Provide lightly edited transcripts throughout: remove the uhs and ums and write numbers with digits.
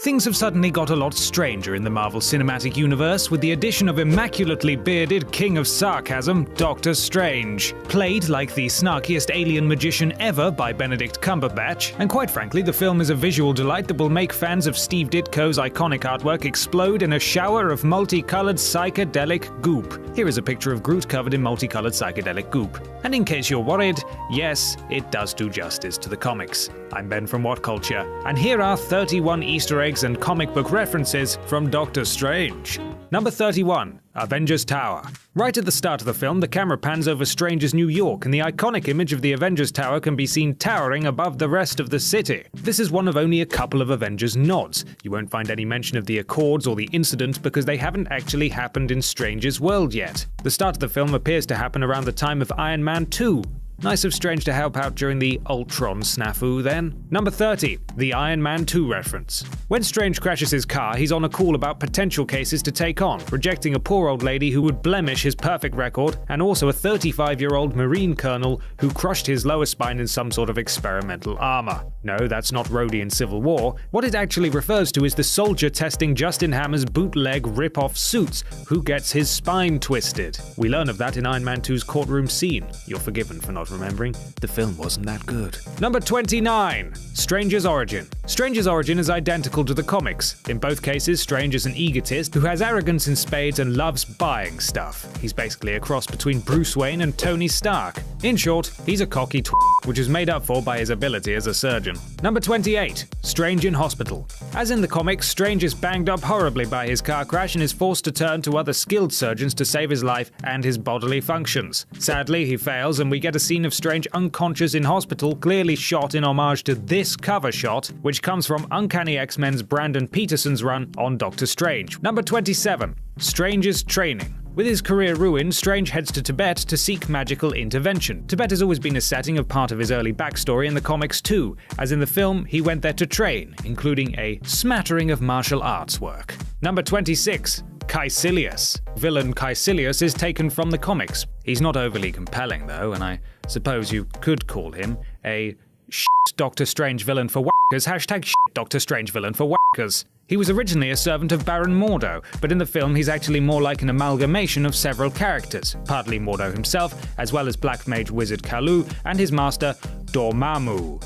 Things have suddenly got a lot stranger in the Marvel Cinematic Universe with the addition of immaculately bearded King of Sarcasm, Doctor Strange. Played like the snarkiest alien magician ever by Benedict Cumberbatch, and quite frankly, the film is a visual delight that will make fans of Steve Ditko's iconic artwork explode in a shower of multicolored psychedelic goop. Here is a picture of Groot covered in multicolored psychedelic goop. And in case you're worried, yes, it does do justice to the comics. I'm Ben from What Culture, and here are 31 Easter eggs and comic book references from Doctor Strange. Number 31. Avengers Tower. Right at the start of the film, the camera pans over Strange's New York, and the iconic image of the Avengers Tower can be seen towering above the rest of the city. This is one of only a couple of Avengers nods. You won't find any mention of the Accords or the incident because they haven't actually happened in Strange's world yet. The start of the film appears to happen around the time of Iron Man 2. Nice of Strange to help out during the Ultron snafu then. Number 30. The Iron Man 2 reference. When Strange crashes his car, he's on a call about potential cases to take on, rejecting a poor old lady who would blemish his perfect record, and also a 35-year-old Marine colonel who crushed his lower spine in some sort of experimental armor. No, that's not Rhodey in Civil War. What it actually refers to is the soldier testing Justin Hammer's bootleg rip-off suits, who gets his spine twisted. We learn of that in Iron Man 2's courtroom scene. You're forgiven for not remembering. The film wasn't that good. Number 29. Strange's origin. Strange's origin is identical to the comics. In both cases, Strange is an egotist who has arrogance in spades and loves buying stuff. He's basically a cross between Bruce Wayne and Tony Stark. In short, he's a cocky which is made up for by his ability as a surgeon. Number 28. Strange in hospital. As in the comics, Strange is banged up horribly by his car crash and is forced to turn to other skilled surgeons to save his life and his bodily functions. Sadly, he fails, and we get a scene of Strange unconscious in hospital, clearly shot in homage to this cover shot, which comes from Uncanny X-Men's Brandon Peterson's run on Doctor Strange. Number 27. Strange's training. With his career ruined, Strange heads to Tibet to seek magical intervention. Tibet has always been a setting of part of his early backstory in the comics too, as in the film he went there to train, including a smattering of martial arts work. Number 26. Caecilius. Villain Caecilius is taken from the comics. He's not overly compelling though, and I suppose you could call him a Doctor Strange villain for whackers, # Doctor Strange villain for whackers. He was originally a servant of Baron Mordo, but in the film he's actually more like an amalgamation of several characters, partly Mordo himself, as well as Black Mage Wizard Kalu and his master Dormammu.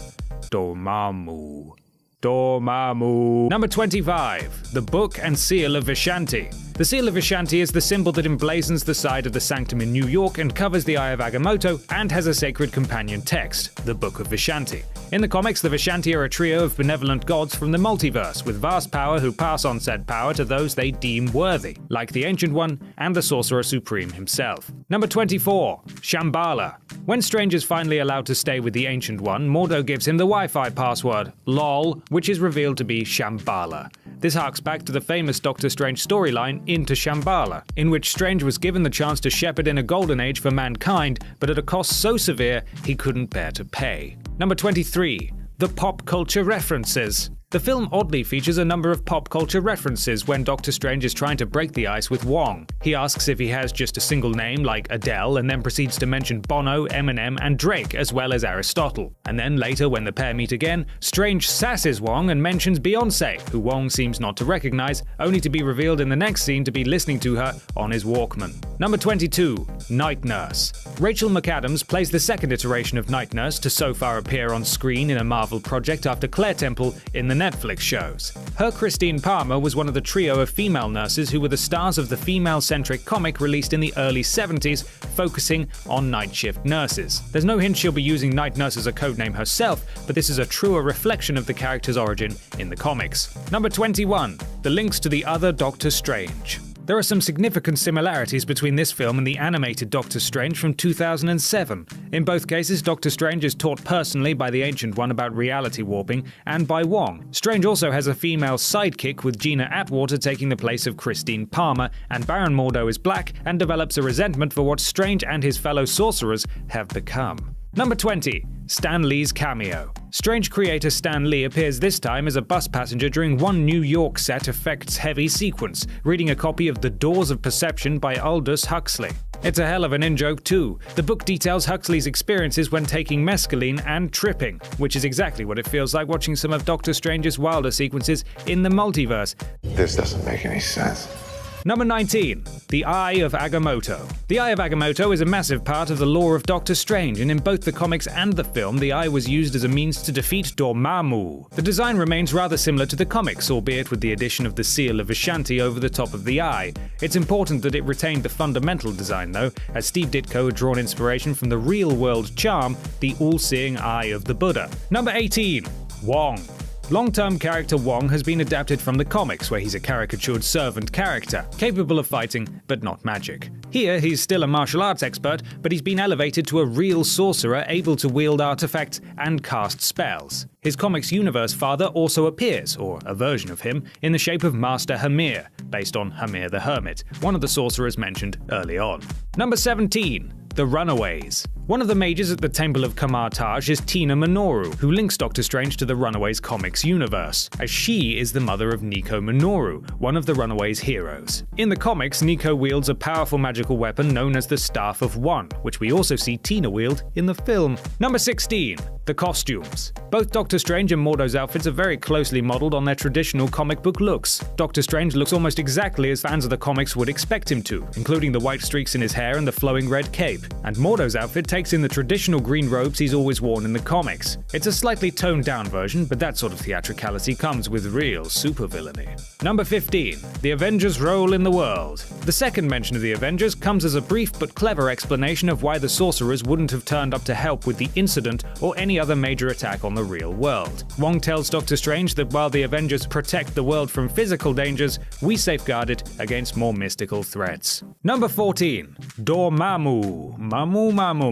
Number 25. The Book and Seal of Vishanti. The Seal of Vishanti is the symbol that emblazons the side of the sanctum in New York and covers the Eye of Agamotto, and has a sacred companion text, the Book of Vishanti. In the comics, the Vishanti are a trio of benevolent gods from the multiverse with vast power who pass on said power to those they deem worthy, like the Ancient One and the Sorcerer Supreme himself. Number 24. Shambhala. When Strange is finally allowed to stay with the Ancient One, Mordo gives him the Wi-Fi password, LOL, which is revealed to be Shambhala. This harks back to the famous Doctor Strange storyline, Into Shambhala, in which Strange was given the chance to shepherd in a golden age for mankind, but at a cost so severe he couldn't bear to pay. Number 23. The pop culture references. The film oddly features a number of pop culture references when Doctor Strange is trying to break the ice with Wong. He asks if he has just a single name like Adele, and then proceeds to mention Bono, Eminem, and Drake, as well as Aristotle. And then later, when the pair meet again, Strange sasses Wong and mentions Beyoncé, who Wong seems not to recognize, only to be revealed in the next scene to be listening to her on his Walkman. Number 22. Night Nurse. Rachel McAdams plays the second iteration of Night Nurse to so far appear on screen in a Marvel project after Claire Temple in the Netflix shows. Her Christine Palmer was one of the trio of female nurses who were the stars of the female-centric comic released in the early 70s, focusing on night shift nurses. There's no hint she'll be using Night Nurse as a codename herself, but this is a truer reflection of the character's origin in the comics. Number 21. The links to the other Doctor Strange. There are some significant similarities between this film and the animated Doctor Strange from 2007. In both cases, Doctor Strange is taught personally by the Ancient One about reality warping, and by Wong. Strange also has a female sidekick, with Gina Atwater taking the place of Christine Palmer, and Baron Mordo is black and develops a resentment for what Strange and his fellow sorcerers have become. Number 20. Stan Lee's cameo. Strange creator Stan Lee appears this time as a bus passenger during one New York set effects-heavy sequence, reading a copy of The Doors of Perception by Aldous Huxley. It's a hell of an in-joke too. The book details Huxley's experiences when taking mescaline and tripping, which is exactly what it feels like watching some of Doctor Strange's wilder sequences in the multiverse. This doesn't make any sense. Number 19. The Eye of Agamotto. The Eye of Agamotto is a massive part of the lore of Doctor Strange, and in both the comics and the film, the eye was used as a means to defeat Dormammu. The design remains rather similar to the comics, albeit with the addition of the seal of Vishanti over the top of the eye. It's important that it retained the fundamental design though, as Steve Ditko had drawn inspiration from the real-world charm, the all-seeing eye of the Buddha. Number 18. Wong. Long-term character Wong has been adapted from the comics, where he's a caricatured servant character, capable of fighting but not magic. Here, he's still a martial arts expert, but he's been elevated to a real sorcerer able to wield artifacts and cast spells. His comics universe father also appears, or a version of him, in the shape of Master Hamir, based on Hamir the Hermit, one of the sorcerers mentioned early on. Number 17. The Runaways. One of the mages at the Temple of Kamar-Taj is Tina Minoru, who links Doctor Strange to the Runaways comics universe, as she is the mother of Nico Minoru, one of the Runaways heroes. In the comics, Nico wields a powerful magical weapon known as the Staff of One, which we also see Tina wield in the film. Number 16. The costumes. Both Doctor Strange and Mordo's outfits are very closely modeled on their traditional comic book looks. Doctor Strange looks almost exactly as fans of the comics would expect him to, including the white streaks in his hair and the flowing red cape. And Mordo's outfit takes in the traditional green robes he's always worn in the comics. It's a slightly toned down version, but that sort of theatricality comes with real supervillainy. Number 15. The Avengers' role in the world. The second mention of the Avengers comes as a brief but clever explanation of why the sorcerers wouldn't have turned up to help with the incident or any other major attack on the real world. Wong tells Doctor Strange that while the Avengers protect the world from physical dangers, we safeguard it against more mystical threats. Number 14. Dormammu. Mamu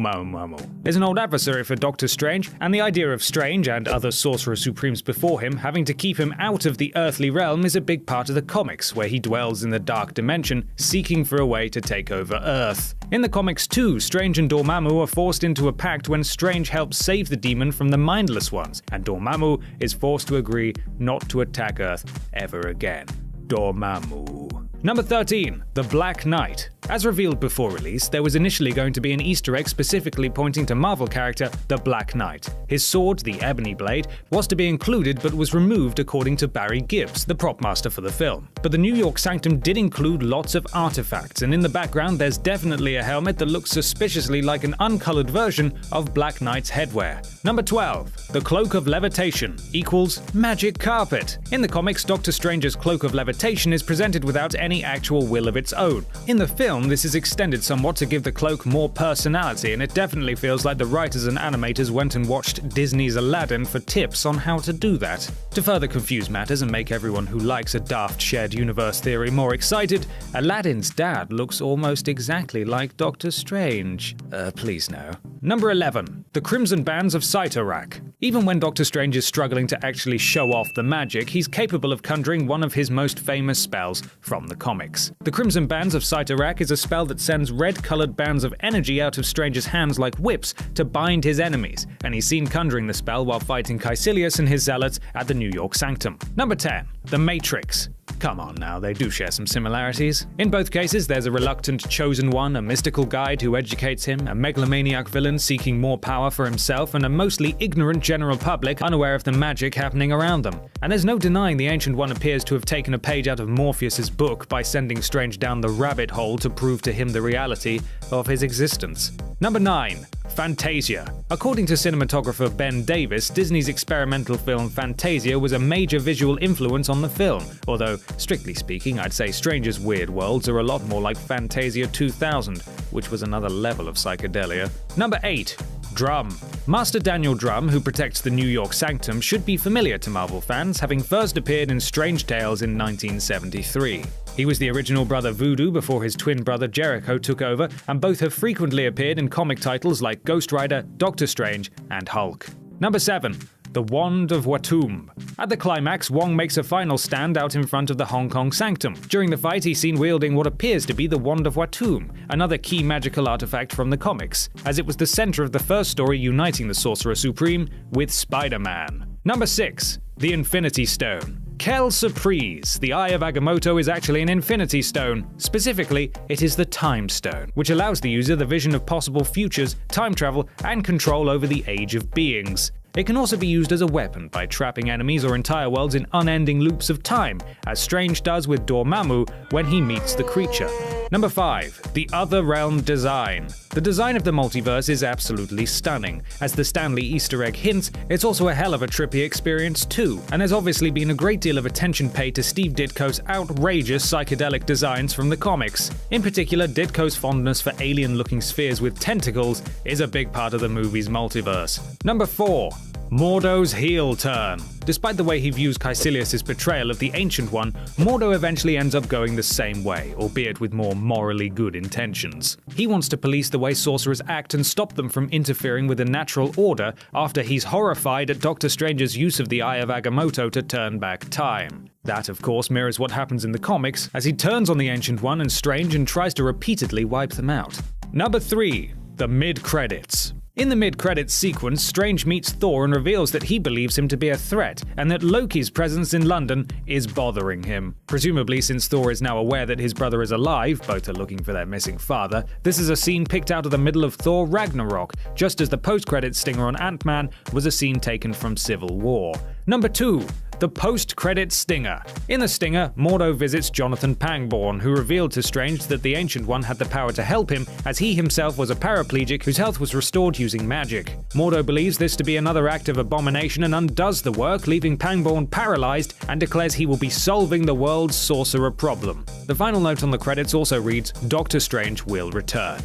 is an old adversary for Doctor Strange, and the idea of Strange and other Sorcerer Supremes before him having to keep him out of the earthly realm is a big part of the comics, where he dwells in the dark dimension, seeking for a way to take over Earth. In the comics too, Strange and Dormammu are forced into a pact when Strange helps save the demon from the Mindless Ones, and Dormammu is forced to agree not to attack Earth ever again. Dormammu. Number 13. The Black Knight. As revealed before release, there was initially going to be an Easter egg specifically pointing to Marvel character the Black Knight. His sword, the Ebony Blade, was to be included but was removed according to Barry Gibbs, the prop master for the film. But the New York Sanctum did include lots of artifacts, and in the background there's definitely a helmet that looks suspiciously like an uncolored version of Black Knight's headwear. Number 12. The Cloak of Levitation equals magic carpet. In the comics, Doctor Strange's Cloak of Levitation is presented without any actual will of its own. In the film, this is extended somewhat to give the cloak more personality, and it definitely feels like the writers and animators went and watched Disney's Aladdin for tips on how to do that. To further confuse matters and make everyone who likes a daft shared universe theory more excited, Aladdin's dad looks almost exactly like Doctor Strange. Please no. Number 11. The Crimson Bands of Cyttorak. Even when Doctor Strange is struggling to actually show off the magic, he's capable of conjuring one of his most famous spells from the comics. The Crimson Bands of Cyttorak is a spell that sends red-colored bands of energy out of Strange's hands like whips to bind his enemies, and he's seen conjuring the spell while fighting Caecilius and his zealots at the New York Sanctum. Number 10. The Matrix. Come on now, they do share some similarities. In both cases, there's a reluctant chosen one, a mystical guide who educates him, a megalomaniac villain seeking more power for himself, and a mostly ignorant general public unaware of the magic happening around them. And there's no denying the Ancient One appears to have taken a page out of Morpheus's book by sending Strange down the rabbit hole to prove to him the reality of his existence. Number 9. Fantasia. According to cinematographer Ben Davis, Disney's experimental film Fantasia was a major visual influence on the film, although, strictly speaking, I'd say Strange's weird worlds are a lot more like Fantasia 2000, which was another level of psychedelia. Number 8. Drum. Master Daniel Drum, who protects the New York Sanctum, should be familiar to Marvel fans, having first appeared in Strange Tales in 1973. He was the original brother Voodoo before his twin brother Jericho took over, and both have frequently appeared in comic titles like Ghost Rider, Doctor Strange, and Hulk. Number 7. The Wand of Watum. At the climax, Wong makes a final stand out in front of the Hong Kong Sanctum. During the fight, he's seen wielding what appears to be the Wand of Watum, another key magical artifact from the comics, as it was the center of the first story uniting the Sorcerer Supreme with Spider-Man. Number 6. The Infinity Stone. Quelle surprise! The Eye of Agamotto is actually an Infinity Stone. Specifically, it is the Time Stone, which allows the user the vision of possible futures, time travel, and control over the Age of Beings. It can also be used as a weapon by trapping enemies or entire worlds in unending loops of time, as Strange does with Dormammu when he meets the creature. Number 5. The Other Realm Design. The design of the multiverse is absolutely stunning. As the Stan Lee Easter egg hints, it's also a hell of a trippy experience too, and there's obviously been a great deal of attention paid to Steve Ditko's outrageous psychedelic designs from the comics. In particular, Ditko's fondness for alien-looking spheres with tentacles is a big part of the movie's multiverse. Number 4. Mordo's heel turn. Despite the way he views Caecilius' betrayal of the Ancient One, Mordo eventually ends up going the same way, albeit with more morally good intentions. He wants to police the way sorcerers act and stop them from interfering with the natural order after he's horrified at Doctor Strange's use of the Eye of Agamotto to turn back time. That, of course, mirrors what happens in the comics, as he turns on the Ancient One and Strange and tries to repeatedly wipe them out. Number 3. The mid-credits. In the mid-credits sequence, Strange meets Thor and reveals that he believes him to be a threat, and that Loki's presence in London is bothering him. Presumably, since Thor is now aware that his brother is alive, both are looking for their missing father, this is a scene picked out of the middle of Thor Ragnarok, just as the post-credits stinger on Ant-Man was a scene taken from Civil War. Number 2. The post-credit stinger. In the stinger, Mordo visits Jonathan Pangborn, who revealed to Strange that the Ancient One had the power to help him, as he himself was a paraplegic whose health was restored using magic. Mordo believes this to be another act of abomination and undoes the work, leaving Pangborn paralyzed, and declares he will be solving the world's sorcerer problem. The final note on the credits also reads, Doctor Strange will return.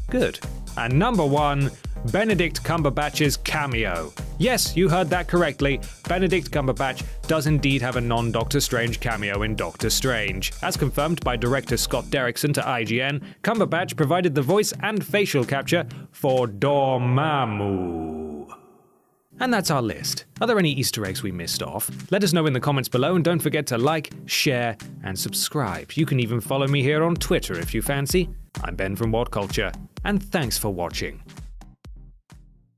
Good. And number 1, Benedict Cumberbatch's cameo. Yes, you heard that correctly. Benedict Cumberbatch does indeed have a non-Doctor Strange cameo in Doctor Strange. As confirmed by director Scott Derrickson to IGN, Cumberbatch provided the voice and facial capture for Dormammu. And that's our list. Are there any Easter eggs we missed off? Let us know in the comments below, and don't forget to like, share, and subscribe. You can even follow me here on Twitter if you fancy. I'm Ben from What Culture, and thanks for watching.